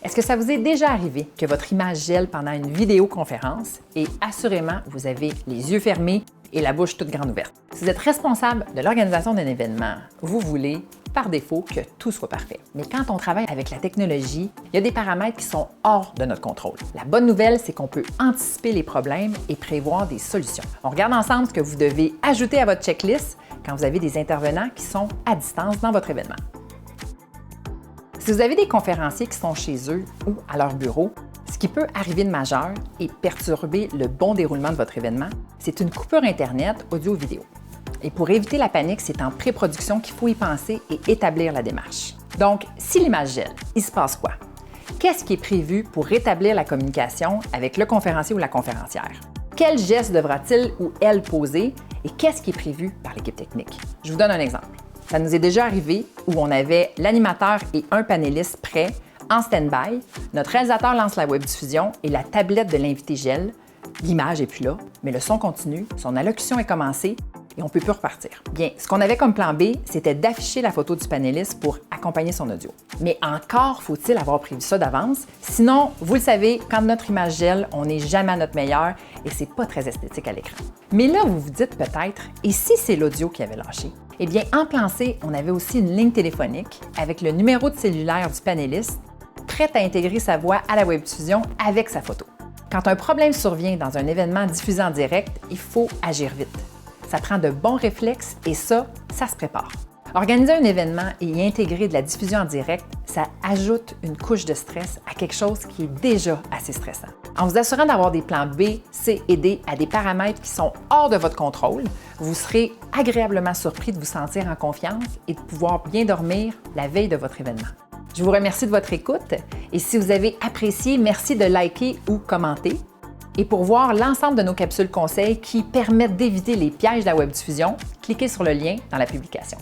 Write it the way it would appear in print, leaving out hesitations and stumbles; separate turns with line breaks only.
Est-ce que ça vous est déjà arrivé que votre image gèle pendant une vidéoconférence et assurément, vous avez les yeux fermés et la bouche toute grande ouverte? Si vous êtes responsable de l'organisation d'un événement, vous voulez, par défaut, que tout soit parfait. Mais quand on travaille avec la technologie, il y a des paramètres qui sont hors de notre contrôle. La bonne nouvelle, c'est qu'on peut anticiper les problèmes et prévoir des solutions. On regarde ensemble ce que vous devez ajouter à votre checklist quand vous avez des intervenants qui sont à distance dans votre événement. Si vous avez des conférenciers qui sont chez eux ou à leur bureau, ce qui peut arriver de majeur et perturber le bon déroulement de votre événement, c'est une coupure Internet audio-vidéo. Et pour éviter la panique, c'est en pré-production qu'il faut y penser et établir la démarche. Donc, si l'image gèle, il se passe quoi? Qu'est-ce qui est prévu pour rétablir la communication avec le conférencier ou la conférencière? Quel geste devra-t-il ou elle poser et qu'est-ce qui est prévu par l'équipe technique? Je vous donne un exemple. Ça nous est déjà arrivé où on avait l'animateur et un panéliste prêts en stand-by, notre réalisateur lance la webdiffusion et la tablette de l'invité gèle. L'image n'est plus là, mais le son continue, son allocution est commencée et on ne peut plus repartir. Bien, ce qu'on avait comme plan B, c'était d'afficher la photo du panéliste pour accompagner son audio. Mais encore faut-il avoir prévu ça d'avance, sinon, vous le savez, quand notre image gèle, on n'est jamais à notre meilleur et c'est pas très esthétique à l'écran. Mais là, vous vous dites peut-être, et si c'est l'audio qui avait lâché? Eh bien, en plan C, on avait aussi une ligne téléphonique avec le numéro de cellulaire du panéliste, prête à intégrer sa voix à la webdiffusion avec sa photo. Quand un problème survient dans un événement diffusé en direct, il faut agir vite. Ça prend de bons réflexes et ça se prépare. Organiser un événement et y intégrer de la diffusion en direct, ça ajoute une couche de stress à quelque chose qui est déjà assez stressant. En vous assurant d'avoir des plans B, C et D à des paramètres qui sont hors de votre contrôle, vous serez agréablement surpris de vous sentir en confiance et de pouvoir bien dormir la veille de votre événement. Je vous remercie de votre écoute et si vous avez apprécié, merci de liker ou commenter. Et pour voir l'ensemble de nos capsules conseils qui permettent d'éviter les pièges de la webdiffusion, cliquez sur le lien dans la publication.